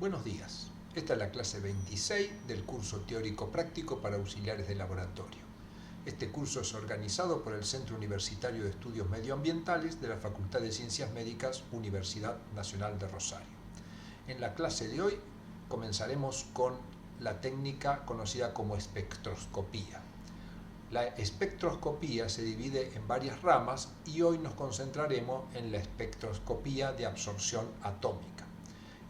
Buenos días. Esta es la clase 26 del curso teórico práctico para auxiliares de laboratorio. Este curso es organizado por el Centro Universitario de Estudios Medioambientales de la Facultad de Ciencias Médicas, Universidad Nacional de Rosario. En la clase de hoy comenzaremos con la técnica conocida como espectroscopía. La espectroscopía se divide en varias ramas y hoy nos concentraremos en la espectroscopía de absorción atómica.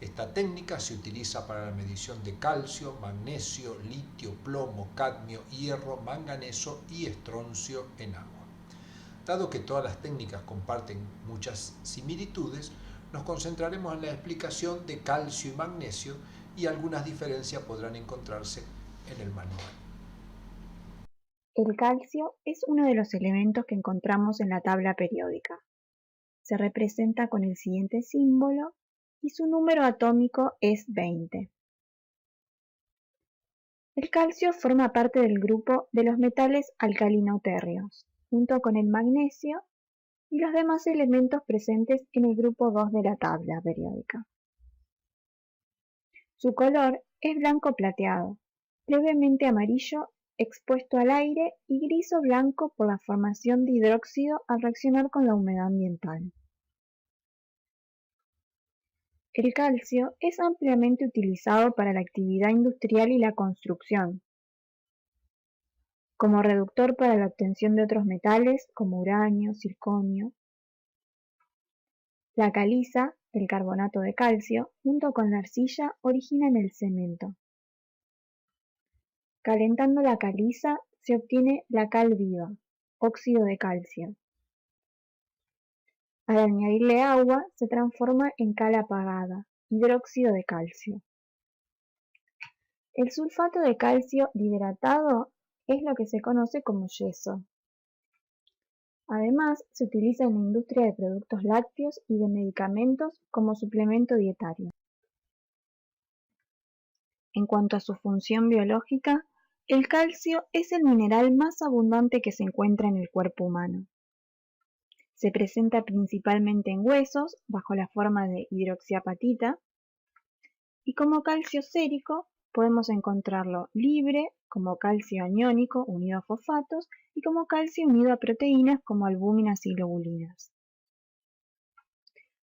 Esta técnica se utiliza para la medición de calcio, magnesio, litio, plomo, cadmio, hierro, manganeso y estroncio en agua. Dado que todas las técnicas comparten muchas similitudes, nos concentraremos en la explicación de calcio y magnesio y algunas diferencias podrán encontrarse en el manual. El calcio es uno de los elementos que encontramos en la tabla periódica. Se representa con el siguiente símbolo y su número atómico es 20. El calcio forma parte del grupo de los metales alcalinotérreos, junto con el magnesio y los demás elementos presentes en el grupo 2 de la tabla periódica. Su color es blanco plateado, levemente amarillo expuesto al aire y gris o blanco por la formación de hidróxido al reaccionar con la humedad ambiental. El calcio es ampliamente utilizado para la actividad industrial y la construcción, como reductor para la obtención de otros metales como uranio, circonio. La caliza, el carbonato de calcio, junto con la arcilla, originan el cemento. Calentando la caliza se obtiene la cal viva, óxido de calcio. Al añadirle agua se transforma en cal apagada, hidróxido de calcio. El sulfato de calcio dihidratado es lo que se conoce como yeso. Además, se utiliza en la industria de productos lácteos y de medicamentos como suplemento dietario. En cuanto a su función biológica, el calcio es el mineral más abundante que se encuentra en el cuerpo humano. Se presenta principalmente en huesos, bajo la forma de hidroxiapatita, y como calcio sérico podemos encontrarlo libre, como calcio aniónico unido a fosfatos, y como calcio unido a proteínas como albúminas y globulinas.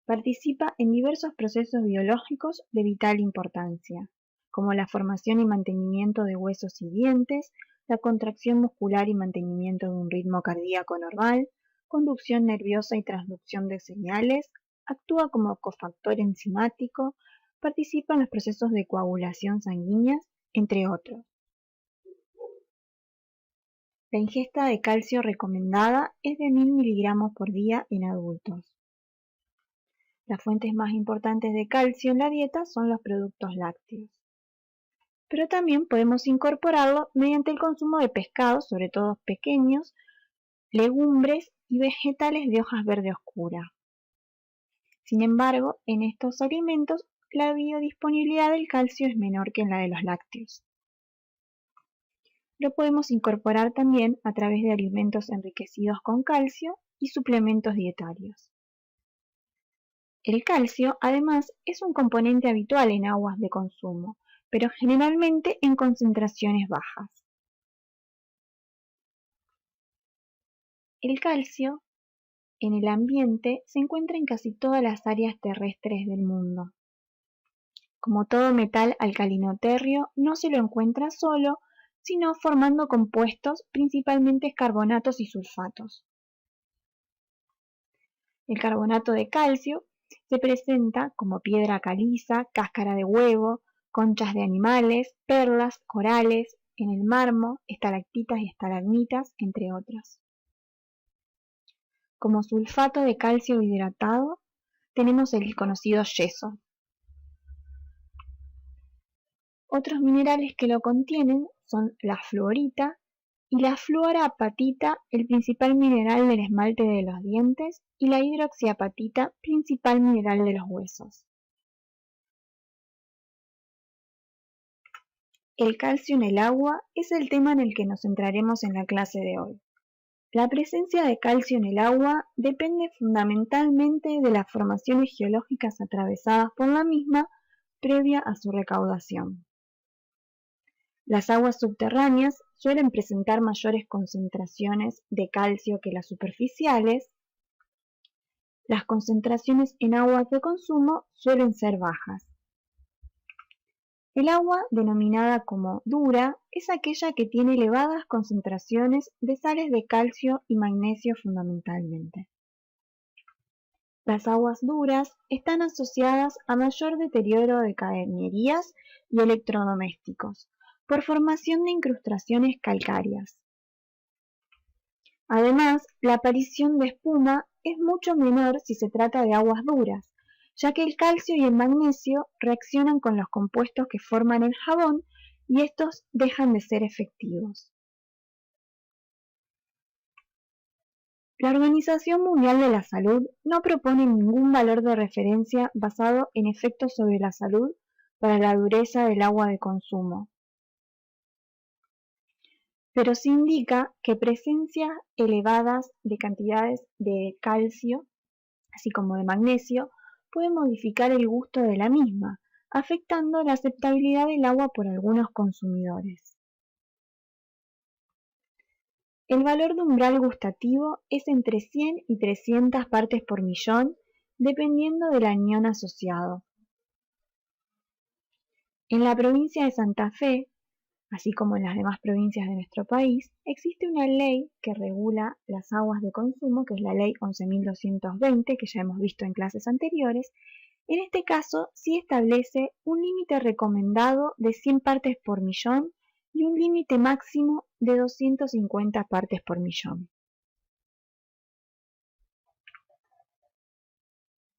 Participa en diversos procesos biológicos de vital importancia, como la formación y mantenimiento de huesos y dientes, la contracción muscular y mantenimiento de un ritmo cardíaco normal, conducción nerviosa y transducción de señales, actúa como cofactor enzimático, participa en los procesos de coagulación sanguínea, entre otros. La ingesta de calcio recomendada es de 1000 miligramos por día en adultos. Las fuentes más importantes de calcio en la dieta son los productos lácteos. Pero también podemos incorporarlo mediante el consumo de pescados, sobre todo pequeños, legumbres y vegetales de hojas verde oscura. Sin embargo, en estos alimentos la biodisponibilidad del calcio es menor que en la de los lácteos. Lo podemos incorporar también a través de alimentos enriquecidos con calcio y suplementos dietarios. El calcio, además, es un componente habitual en aguas de consumo, pero generalmente en concentraciones bajas. El calcio en el ambiente se encuentra en casi todas las áreas terrestres del mundo. Como todo metal alcalinotérreo, no se lo encuentra solo, sino formando compuestos, principalmente carbonatos y sulfatos. El carbonato de calcio se presenta como piedra caliza, cáscara de huevo, conchas de animales, perlas, corales, en el mármol, estalactitas y estalagmitas, entre otras. Como sulfato de calcio hidratado, tenemos el conocido yeso. Otros minerales que lo contienen son la fluorita y la fluorapatita, el principal mineral del esmalte de los dientes, y la hidroxiapatita, principal mineral de los huesos. El calcio en el agua es el tema en el que nos centraremos en la clase de hoy. La presencia de calcio en el agua depende fundamentalmente de las formaciones geológicas atravesadas por la misma, previa a su recaudación. Las aguas subterráneas suelen presentar mayores concentraciones de calcio que las superficiales. Las concentraciones en aguas de consumo suelen ser bajas. El agua, denominada como dura, es aquella que tiene elevadas concentraciones de sales de calcio y magnesio fundamentalmente. Las aguas duras están asociadas a mayor deterioro de cañerías y electrodomésticos, por formación de incrustaciones calcáreas. Además, la aparición de espuma es mucho menor si se trata de aguas duras, ya que el calcio y el magnesio reaccionan con los compuestos que forman el jabón y estos dejan de ser efectivos. La Organización Mundial de la Salud no propone ningún valor de referencia basado en efectos sobre la salud para la dureza del agua de consumo, pero se indica que presencias elevadas de cantidades de calcio, así como de magnesio, pueden modificar el gusto de la misma, afectando la aceptabilidad del agua por algunos consumidores. El valor de umbral gustativo es entre 100 y 300 partes por millón, dependiendo del anión asociado. En la provincia de Santa Fe, así como en las demás provincias de nuestro país, existe una ley que regula las aguas de consumo, que es la ley 11.220, que ya hemos visto en clases anteriores. En este caso, sí establece un límite recomendado de 100 partes por millón y un límite máximo de 250 partes por millón.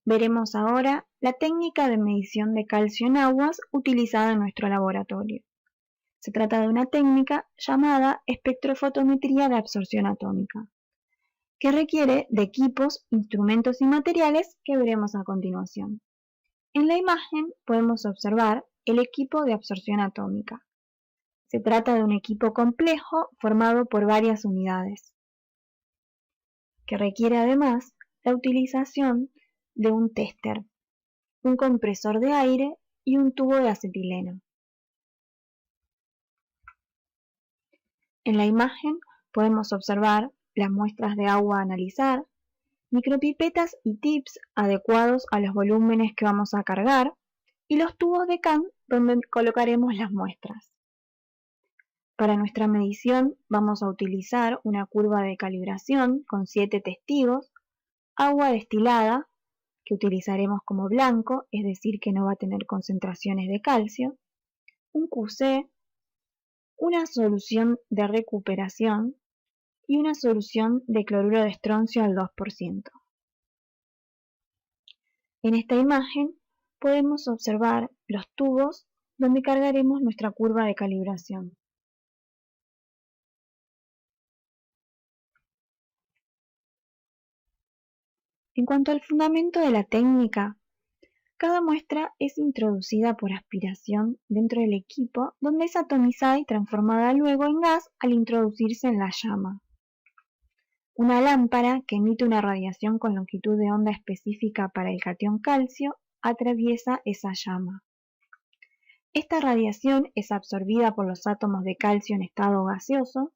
Veremos ahora la técnica de medición de calcio en aguas utilizada en nuestro laboratorio. Se trata de una técnica llamada espectrofotometría de absorción atómica, que requiere de equipos, instrumentos y materiales que veremos a continuación. En la imagen podemos observar el equipo de absorción atómica. Se trata de un equipo complejo formado por varias unidades, que requiere además la utilización de un tester, un compresor de aire y un tubo de acetileno. En la imagen podemos observar las muestras de agua a analizar, micropipetas y tips adecuados a los volúmenes que vamos a cargar y los tubos de can donde colocaremos las muestras. Para nuestra medición vamos a utilizar una curva de calibración con 7 testigos, agua destilada, que utilizaremos como blanco, es decir que no va a tener concentraciones de calcio, un QC, una solución de recuperación y una solución de cloruro de estroncio al 2%. En esta imagen podemos observar los tubos donde cargaremos nuestra curva de calibración. En cuanto al fundamento de la técnica, cada muestra es introducida por aspiración dentro del equipo, donde es atomizada y transformada luego en gas al introducirse en la llama. Una lámpara que emite una radiación con longitud de onda específica para el catión calcio atraviesa esa llama. Esta radiación es absorbida por los átomos de calcio en estado gaseoso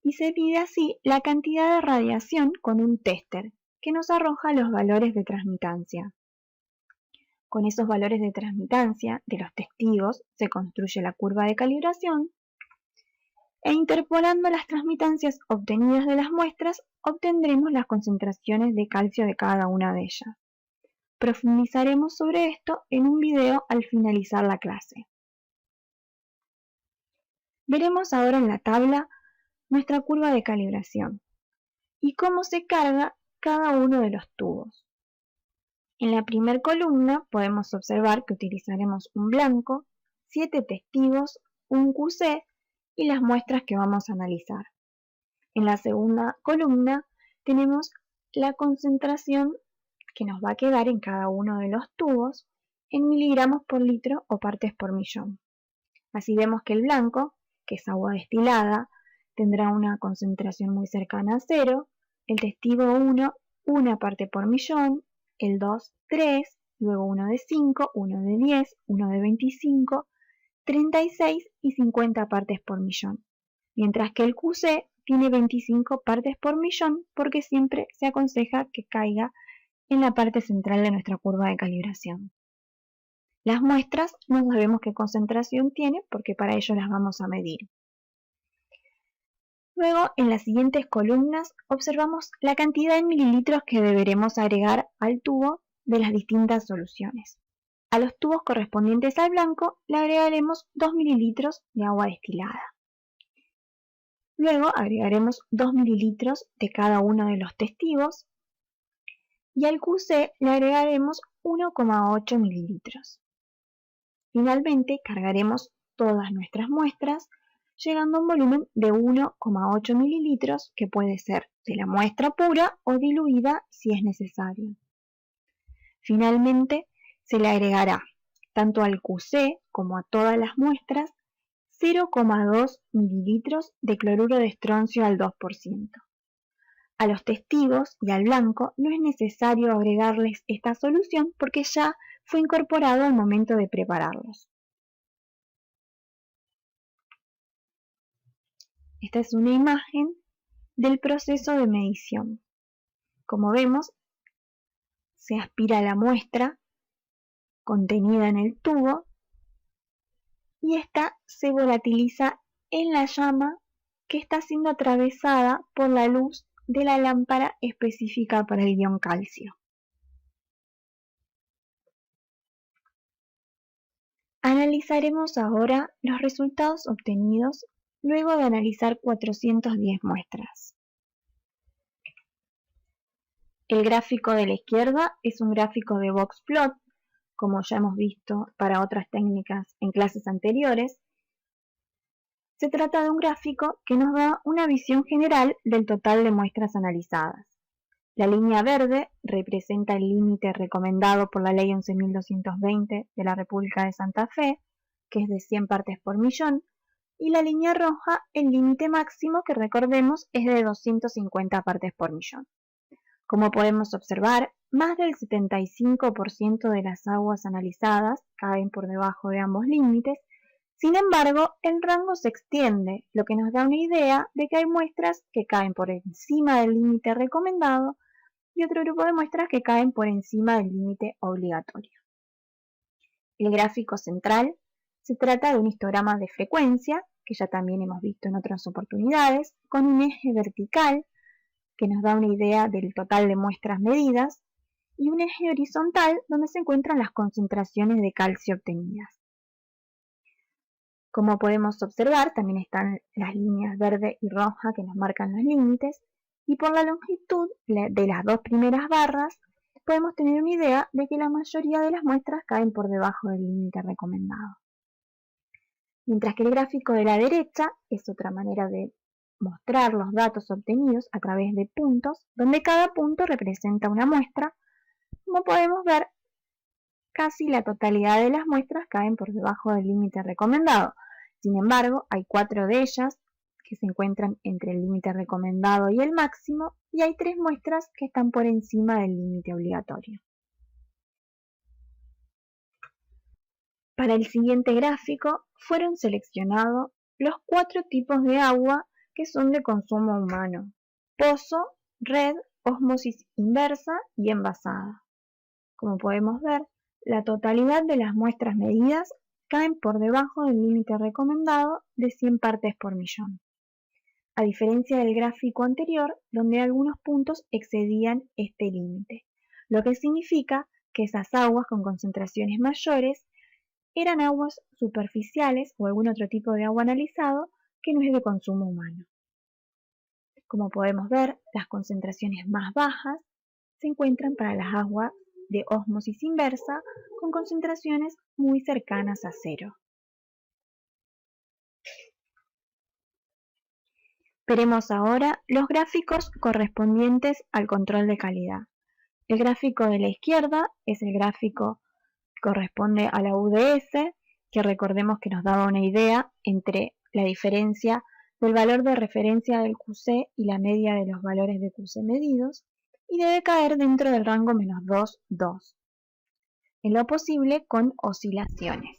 y se mide así la cantidad de radiación con un tester que nos arroja los valores de transmitancia. Con esos valores de transmitancia de los testigos se construye la curva de calibración e interpolando las transmitancias obtenidas de las muestras obtendremos las concentraciones de calcio de cada una de ellas. Profundizaremos sobre esto en un video al finalizar la clase. Veremos ahora en la tabla nuestra curva de calibración y cómo se carga cada uno de los tubos. En la primera columna podemos observar que utilizaremos un blanco, 7 testigos, un QC y las muestras que vamos a analizar. En la segunda columna tenemos la concentración que nos va a quedar en cada uno de los tubos en miligramos por litro o partes por millón. Así vemos que el blanco, que es agua destilada, tendrá una concentración muy cercana a 0, el testigo 1, 1 parte por millón, el 2, 3 luego uno de 5, uno de 10, uno de 25, 36 y 50 partes por millón, mientras que el QC tiene 25 partes por millón porque siempre se aconseja que caiga en la parte central de nuestra curva de calibración. Las muestras no sabemos qué concentración tiene porque para ello las vamos a medir. Luego, en las siguientes columnas, observamos la cantidad en mililitros que deberemos agregar al tubo de las distintas soluciones. A los tubos correspondientes al blanco le agregaremos 2 mililitros de agua destilada. Luego agregaremos 2 mililitros de cada uno de los testigos y al QC le agregaremos 1,8 mililitros. Finalmente cargaremos todas nuestras muestras llegando a un volumen de 1,8 mililitros que puede ser de la muestra pura o diluida si es necesario. Finalmente se le agregará tanto al QC como a todas las muestras 0,2 mililitros de cloruro de estroncio al 2%. A los testigos y al blanco no es necesario agregarles esta solución porque ya fue incorporado al momento de prepararlos. Esta es una imagen del proceso de medición. Como vemos, se aspira la muestra contenida en el tubo y esta se volatiliza en la llama que está siendo atravesada por la luz de la lámpara específica para el ion calcio. Analizaremos ahora los resultados obtenidos luego de analizar 410 muestras. El gráfico de la izquierda es un gráfico de box plot, como ya hemos visto para otras técnicas en clases anteriores. Se trata de un gráfico que nos da una visión general del total de muestras analizadas. La línea verde representa el límite recomendado por la Ley 11.220 de la República de Santa Fe, que es de 100 partes por millón, y la línea roja el límite máximo que recordemos es de 250 partes por millón. Como podemos observar, más del 75% de las aguas analizadas caen por debajo de ambos límites. Sin embargo, el rango se extiende, lo que nos da una idea de que hay muestras que caen por encima del límite recomendado y otro grupo de muestras que caen por encima del límite obligatorio. El gráfico central se trata de un histograma de frecuencia, que ya también hemos visto en otras oportunidades, con un eje vertical que nos da una idea del total de muestras medidas y un eje horizontal donde se encuentran las concentraciones de calcio obtenidas. Como podemos observar, también están las líneas verde y roja que nos marcan los límites, y por la longitud de las dos primeras barras podemos tener una idea de que la mayoría de las muestras caen por debajo del límite recomendado. Mientras que el gráfico de la derecha es otra manera de mostrar los datos obtenidos a través de puntos, donde cada punto representa una muestra. Como podemos ver, casi la totalidad de las muestras caen por debajo del límite recomendado. Sin embargo, hay 4 de ellas que se encuentran entre el límite recomendado y el máximo, y hay 3 muestras que están por encima del límite obligatorio. Para el siguiente gráfico fueron seleccionados los 4 tipos de agua que son de consumo humano: pozo, red, ósmosis inversa y envasada. Como podemos ver, la totalidad de las muestras medidas caen por debajo del límite recomendado de 100 partes por millón, a diferencia del gráfico anterior donde algunos puntos excedían este límite, lo que significa que esas aguas con concentraciones mayores eran aguas superficiales o algún otro tipo de agua analizado que no es de consumo humano. Como podemos ver, las concentraciones más bajas se encuentran para las aguas de ósmosis inversa con concentraciones muy cercanas a cero. Veremos ahora los gráficos correspondientes al control de calidad. El gráfico de la izquierda es el gráfico que corresponde a la UDS, que recordemos que nos daba una idea entre la diferencia del valor de referencia del QC y la media de los valores de QC medidos, y debe caer dentro del rango -2, 2. en lo posible con oscilaciones.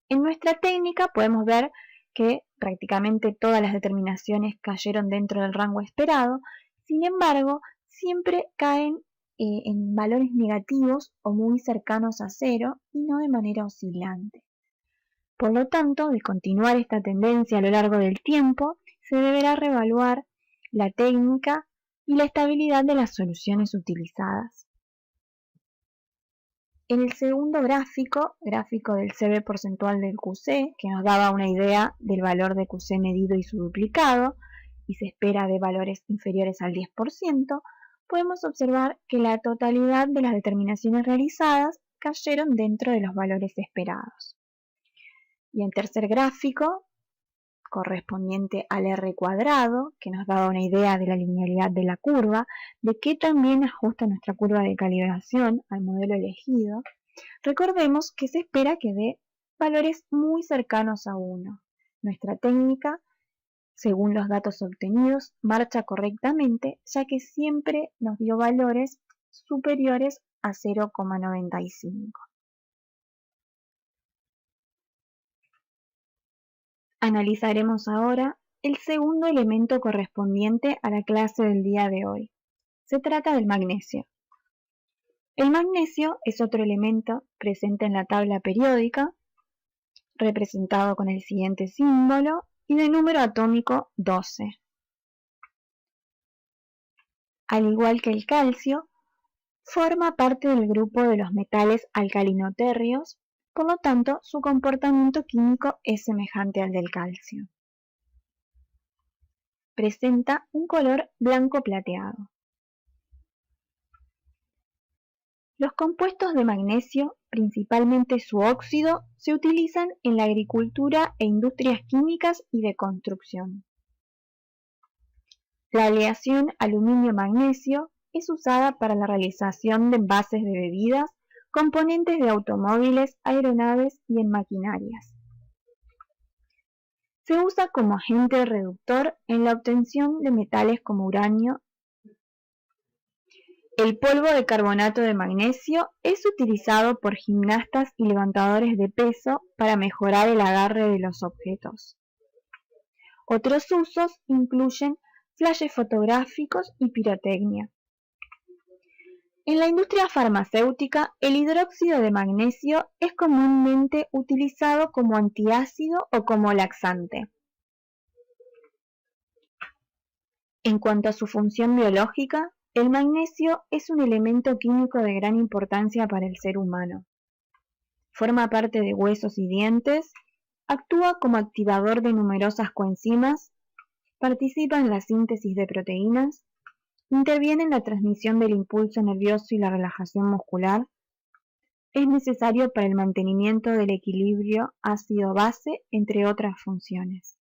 En nuestra técnica podemos ver que prácticamente todas las determinaciones cayeron dentro del rango esperado, sin embargo, siempre caen en valores negativos o muy cercanos a cero y no de manera oscilante. Por lo tanto, de continuar esta tendencia a lo largo del tiempo, se deberá reevaluar la técnica y la estabilidad de las soluciones utilizadas. En el segundo gráfico del CB porcentual del QC, que nos daba una idea del valor de QC medido y su duplicado, y se espera de valores inferiores al 10%, podemos observar que la totalidad de las determinaciones realizadas cayeron dentro de los valores esperados. Y en tercer gráfico, correspondiente al R cuadrado, que nos daba una idea de la linealidad de la curva, de qué también ajusta nuestra curva de calibración al modelo elegido, recordemos que se espera que dé valores muy cercanos a 1. Nuestra técnica, según los datos obtenidos, marcha correctamente, ya que siempre nos dio valores superiores a 0,95. Analizaremos ahora el segundo elemento correspondiente a la clase del día de hoy. Se trata del magnesio. El magnesio es otro elemento presente en la tabla periódica, representado con el siguiente símbolo y de número atómico 12. Al igual que el calcio, forma parte del grupo de los metales alcalinotérreos, por lo tanto, su comportamiento químico es semejante al del calcio. Presenta un color blanco plateado. Los compuestos de magnesio, principalmente su óxido, se utilizan en la agricultura e industrias químicas y de construcción. La aleación aluminio-magnesio es usada para la realización de envases de bebidas, componentes de automóviles, aeronaves y en maquinarias. Se usa como agente reductor en la obtención de metales como uranio. El polvo de carbonato de magnesio es utilizado por gimnastas y levantadores de peso para mejorar el agarre de los objetos. Otros usos incluyen flashes fotográficos y pirotecnia. En la industria farmacéutica, el hidróxido de magnesio es comúnmente utilizado como antiácido o como laxante. En cuanto a su función biológica, el magnesio es un elemento químico de gran importancia para el ser humano. Forma parte de huesos y dientes, actúa como activador de numerosas coenzimas, participa en la síntesis de proteínas, interviene en la transmisión del impulso nervioso y la relajación muscular, es necesario para el mantenimiento del equilibrio ácido-base, entre otras funciones.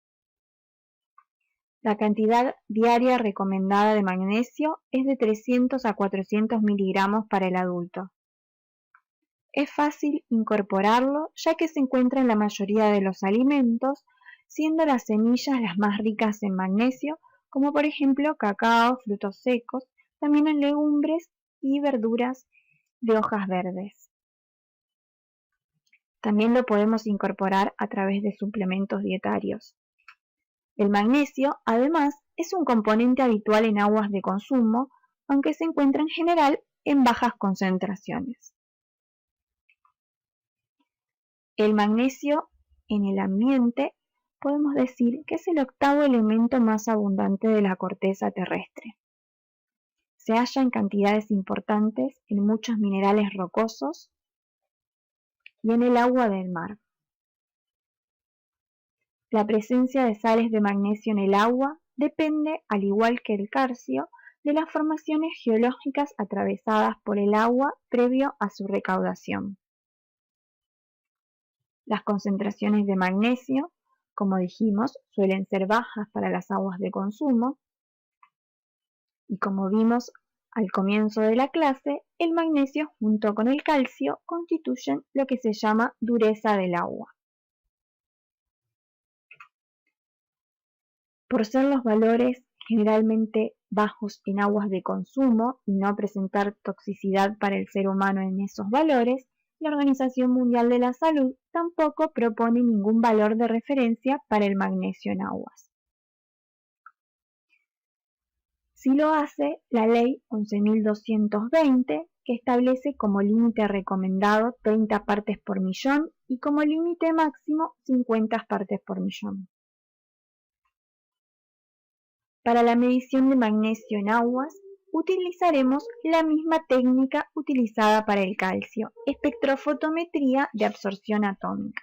La cantidad diaria recomendada de magnesio es de 300 a 400 miligramos para el adulto. Es fácil incorporarlo ya que se encuentra en la mayoría de los alimentos, siendo las semillas las más ricas en magnesio, como por ejemplo cacao, frutos secos, también en legumbres y verduras de hojas verdes. También lo podemos incorporar a través de suplementos dietarios. El magnesio, además, es un componente habitual en aguas de consumo, aunque se encuentra en general en bajas concentraciones. El magnesio en el ambiente podemos decir que es el octavo elemento más abundante de la corteza terrestre. Se halla en cantidades importantes en muchos minerales rocosos y en el agua del mar. La presencia de sales de magnesio en el agua depende, al igual que el calcio, de las formaciones geológicas atravesadas por el agua previo a su recaudación. Las concentraciones de magnesio, como dijimos, suelen ser bajas para las aguas de consumo, y como vimos al comienzo de la clase, el magnesio junto con el calcio constituyen lo que se llama dureza del agua. Por ser los valores generalmente bajos en aguas de consumo y no presentar toxicidad para el ser humano en esos valores, la Organización Mundial de la Salud tampoco propone ningún valor de referencia para el magnesio en aguas. Sí lo hace la Ley 11.220, que establece como límite recomendado 30 partes por millón y como límite máximo 50 partes por millón. Para la medición de magnesio en aguas, utilizaremos la misma técnica utilizada para el calcio, espectrofotometría de absorción atómica.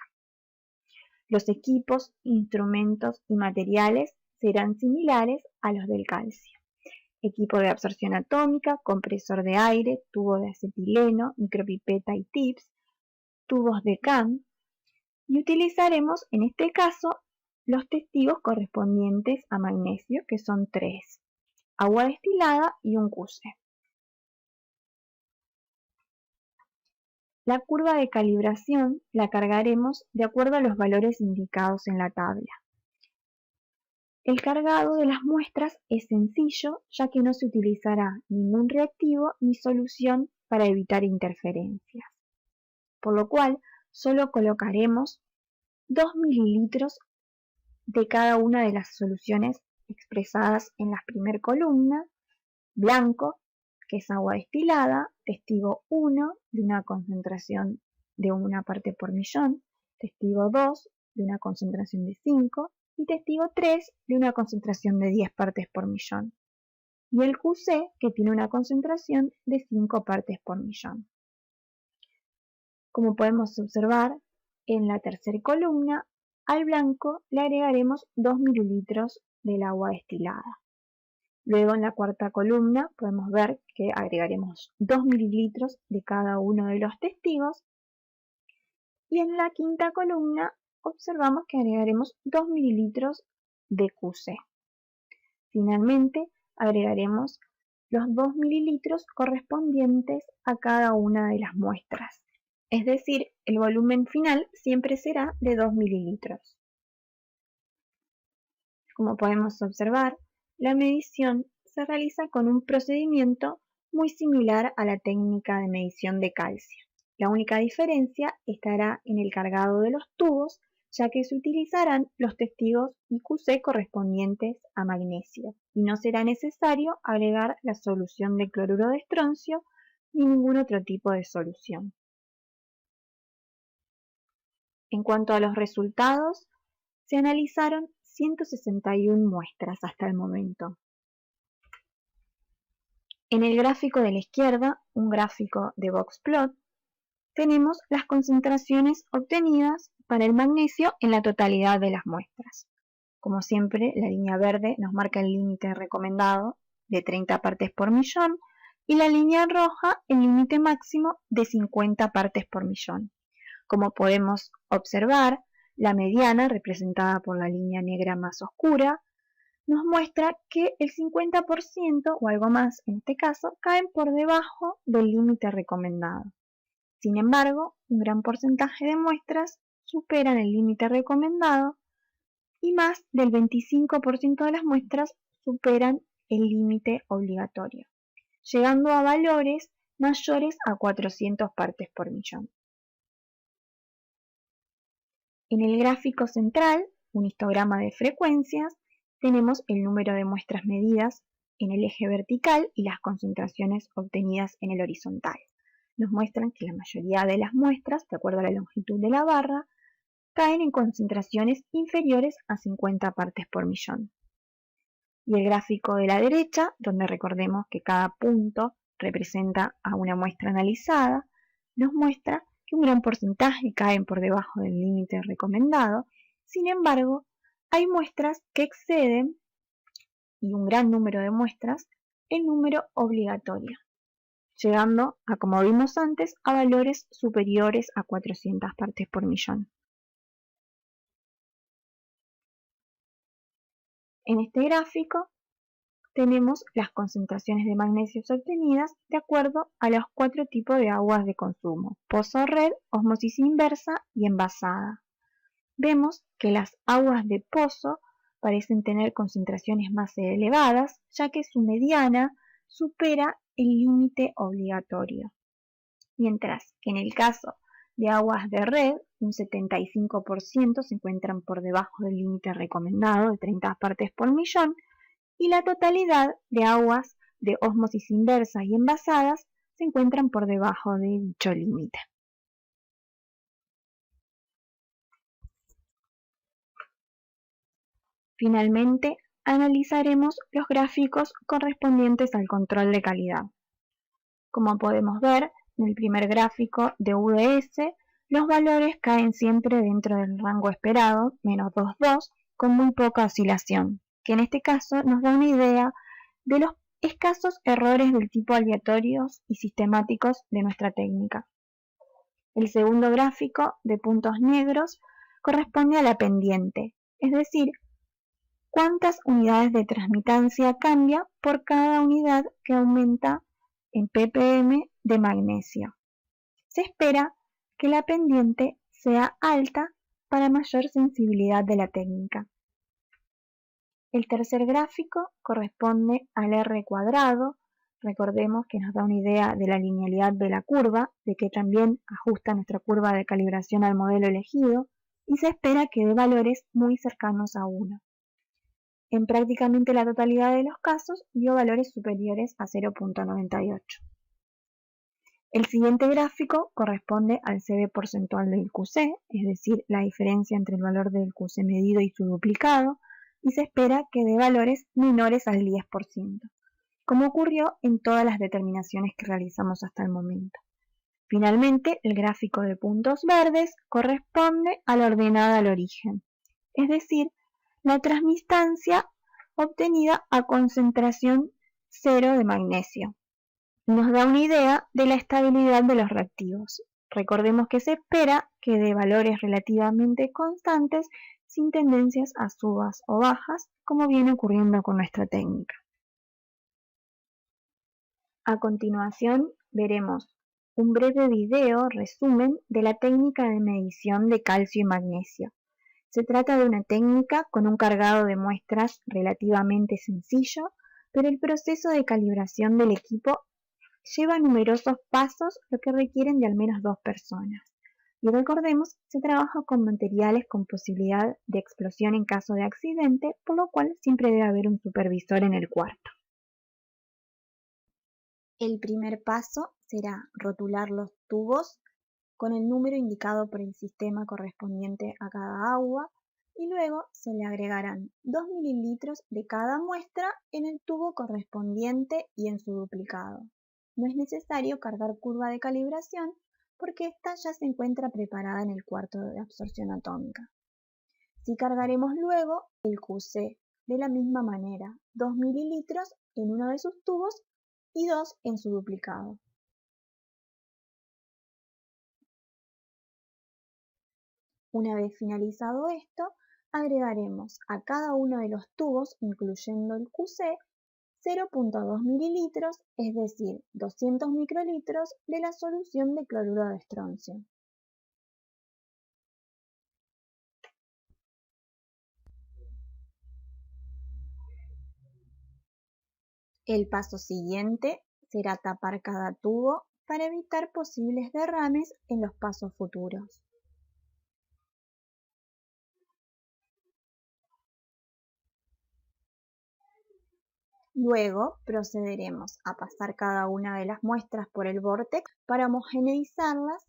Los equipos, instrumentos y materiales serán similares a los del calcio. Equipo de absorción atómica, compresor de aire, tubo de acetileno, micropipeta y tips, tubos de CAM, y utilizaremos en este caso los testigos correspondientes a magnesio, que son 3, agua destilada y un QC. La curva de calibración la cargaremos de acuerdo a los valores indicados en la tabla. El cargado de las muestras es sencillo, ya que no se utilizará ningún reactivo ni solución para evitar interferencias, por lo cual solo colocaremos 2 mililitros de cada una de las soluciones expresadas en la primera columna: blanco, que es agua destilada, testigo 1 de una concentración de 1 parte por millón, testigo 2 de una concentración de 5 y testigo 3 de una concentración de 10 partes por millón, y el QC, que tiene una concentración de 5 partes por millón. Como podemos observar, en la tercera columna, al blanco le agregaremos 2 mililitros del agua destilada. Luego en la cuarta columna podemos ver que agregaremos 2 mililitros de cada uno de los testigos, y en la quinta columna observamos que agregaremos 2 mililitros de QC. Finalmente agregaremos los 2 mililitros correspondientes a cada una de las muestras. Es decir, el volumen final siempre será de 2 mililitros. Como podemos observar, la medición se realiza con un procedimiento muy similar a la técnica de medición de calcio. La única diferencia estará en el cargado de los tubos, ya que se utilizarán los testigos IQC correspondientes a magnesio, y no será necesario agregar la solución de cloruro de estroncio ni ningún otro tipo de solución. En cuanto a los resultados, se analizaron 161 muestras hasta el momento. En el gráfico de la izquierda, un gráfico de boxplot, tenemos las concentraciones obtenidas para el magnesio en la totalidad de las muestras. Como siempre, la línea verde nos marca el límite recomendado de 30 partes por millón y la línea roja el límite máximo de 50 partes por millón. Como podemos observar, la mediana, representada por la línea negra más oscura, nos muestra que el 50% o algo más en este caso caen por debajo del límite recomendado. Sin embargo, un gran porcentaje de muestras superan el límite recomendado y más del 25% de las muestras superan el límite obligatorio, llegando a valores mayores a 400 partes por millón. En el gráfico central, un histograma de frecuencias, tenemos el número de muestras medidas en el eje vertical y las concentraciones obtenidas en el horizontal. Nos muestran que la mayoría de las muestras, de acuerdo a la longitud de la barra, caen en concentraciones inferiores a 50 partes por millón. Y el gráfico de la derecha, donde recordemos que cada punto representa a una muestra analizada, nos muestra que un gran porcentaje caen por debajo del límite recomendado. Sin embargo, hay muestras que exceden, y un gran número de muestras, el número obligatorio, llegando a, como vimos antes, a valores superiores a 400 partes por millón. En este gráfico tenemos las concentraciones de magnesio obtenidas de acuerdo a los 4 tipos de aguas de consumo: pozo-red, ósmosis inversa y envasada. Vemos que las aguas de pozo parecen tener concentraciones más elevadas, ya que su mediana supera el límite obligatorio, mientras que en el caso de aguas de red, un 75% se encuentran por debajo del límite recomendado de 30 partes por millón, y la totalidad de aguas de ósmosis inversa y envasadas se encuentran por debajo de dicho límite. Finalmente, analizaremos los gráficos correspondientes al control de calidad. Como podemos ver, en el primer gráfico de UDS, los valores caen siempre dentro del rango esperado, menos 2,2, con muy poca oscilación, que en este caso nos da una idea de los escasos errores del tipo aleatorios y sistemáticos de nuestra técnica. El segundo gráfico de puntos negros corresponde a la pendiente, es decir, cuántas unidades de transmitancia cambia por cada unidad que aumenta en ppm de magnesio. Se espera que la pendiente sea alta para mayor sensibilidad de la técnica. El tercer gráfico corresponde al R cuadrado. Recordemos que nos da una idea de la linealidad de la curva, de que también ajusta nuestra curva de calibración al modelo elegido, y se espera que dé valores muy cercanos a 1. En prácticamente la totalidad de los casos dio valores superiores a 0,98. El siguiente gráfico corresponde al CB porcentual del QC, es decir, la diferencia entre el valor del QC medido y su duplicado, y se espera que dé valores menores al 10%, como ocurrió en todas las determinaciones que realizamos hasta el momento. Finalmente, el gráfico de puntos verdes corresponde a la ordenada al origen, es decir, la transmitancia obtenida a concentración 0 de magnesio. Nos da una idea de la estabilidad de los reactivos. Recordemos que se espera que dé valores relativamente constantes sin tendencias a subas o bajas, como viene ocurriendo con nuestra técnica. A continuación veremos un breve video resumen de la técnica de medición de calcio y magnesio. Se trata de una técnica con un cargado de muestras relativamente sencillo, pero el proceso de calibración del equipo lleva numerosos pasos, lo que requieren de al menos 2 personas. Y recordemos, se trabaja con materiales con posibilidad de explosión en caso de accidente, por lo cual siempre debe haber un supervisor en el cuarto. El primer paso será rotular los tubos con el número indicado por el sistema correspondiente a cada agua, y luego se le agregarán 2 mililitros de cada muestra en el tubo correspondiente y en su duplicado. No es necesario cargar curva de calibración porque esta ya se encuentra preparada en el cuarto de absorción atómica. Sí cargaremos luego el QC de la misma manera, 2 mililitros en uno de sus tubos y 2 en su duplicado. Una vez finalizado esto, agregaremos a cada uno de los tubos, incluyendo el QC, 0,2 mililitros, es decir, 200 microlitros de la solución de cloruro de estroncio. El paso siguiente será tapar cada tubo para evitar posibles derrames en los pasos futuros. Luego procederemos a pasar cada una de las muestras por el vórtex para homogeneizarlas,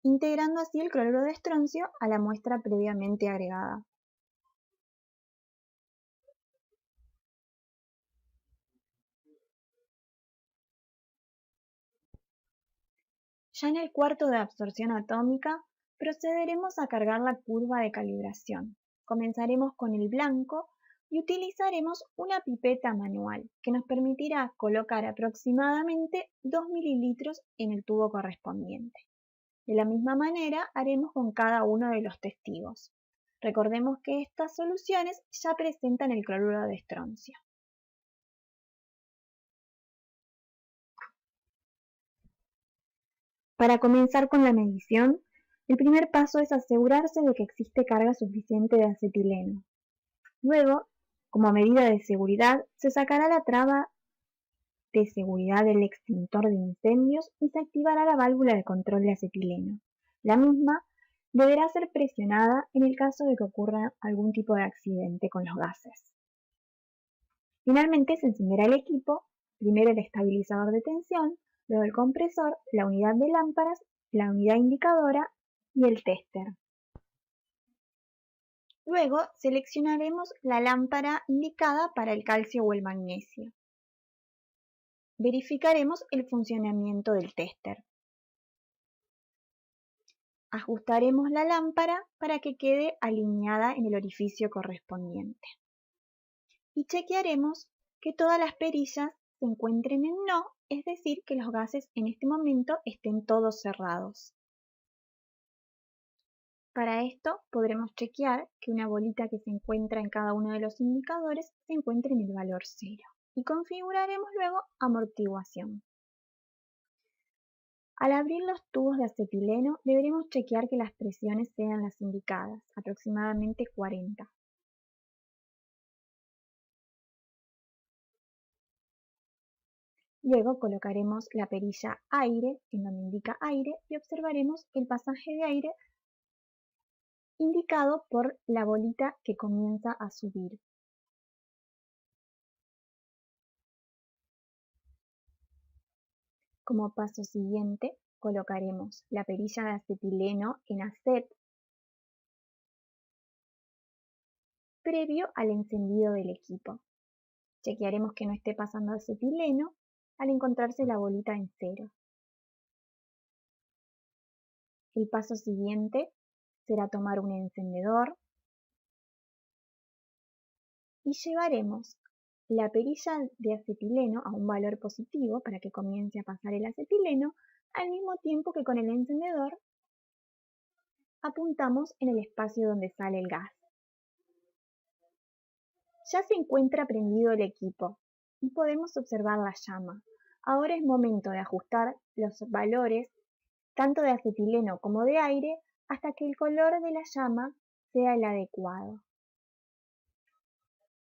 integrando así el cloruro de estroncio a la muestra previamente agregada. Ya en el cuarto de absorción atómica procederemos a cargar la curva de calibración. Comenzaremos con el blanco y utilizaremos una pipeta manual que nos permitirá colocar aproximadamente 2 mililitros en el tubo correspondiente. De la misma manera haremos con cada uno de los testigos. Recordemos que estas soluciones ya presentan el cloruro de estroncio. Para comenzar con la medición, el primer paso es asegurarse de que existe carga suficiente de acetileno. Luego, como medida de seguridad, se sacará la traba de seguridad del extintor de incendios y se activará la válvula de control de acetileno. La misma deberá ser presionada en el caso de que ocurra algún tipo de accidente con los gases. Finalmente se encenderá el equipo, primero el estabilizador de tensión, luego el compresor, la unidad de lámparas, la unidad indicadora y el tester. Luego seleccionaremos la lámpara indicada para el calcio o el magnesio. Verificaremos el funcionamiento del tester. Ajustaremos la lámpara para que quede alineada en el orificio correspondiente. Y chequearemos que todas las perillas se encuentren en no, es decir, que los gases en este momento estén todos cerrados. Para esto podremos chequear que una bolita que se encuentra en cada uno de los indicadores se encuentre en el valor 0 y configuraremos luego amortiguación. Al abrir los tubos de acetileno deberemos chequear que las presiones sean las indicadas, aproximadamente 40. Luego colocaremos la perilla aire en donde indica aire y observaremos el pasaje de aire indicado por la bolita que comienza a subir. Como paso siguiente, colocaremos la perilla de acetileno en ACET previo al encendido del equipo. Chequearemos que no esté pasando acetileno al encontrarse la bolita en 0. El paso siguiente será tomar un encendedor y llevaremos la perilla de acetileno a un valor positivo para que comience a pasar el acetileno, al mismo tiempo que con el encendedor apuntamos en el espacio donde sale el gas. Ya se encuentra prendido el equipo y podemos observar la llama. Ahora es momento de ajustar los valores tanto de acetileno como de aire hasta que el color de la llama sea el adecuado.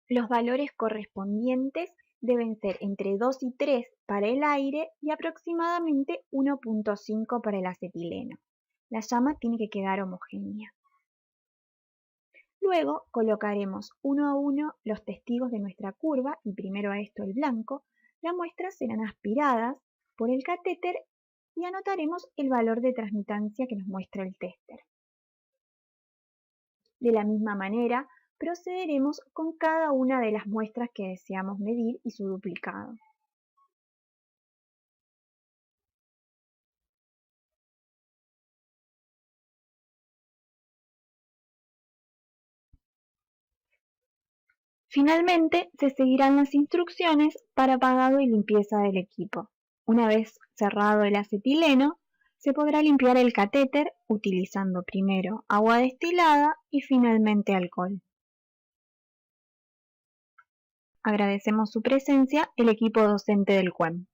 Los valores correspondientes deben ser entre 2 y 3 para el aire y aproximadamente 1.5 para el acetileno. La llama tiene que quedar homogénea. Luego colocaremos uno a uno los testigos de nuestra curva y primero a esto el blanco. Las muestras serán aspiradas por el catéter y anotaremos el valor de transmitancia que nos muestra el tester. De la misma manera, procederemos con cada una de las muestras que deseamos medir y su duplicado. Finalmente, se seguirán las instrucciones para apagado y limpieza del equipo. Una vez cerrado el acetileno, se podrá limpiar el catéter utilizando primero agua destilada y finalmente alcohol. Agradecemos su presencia, el equipo docente del CUEM.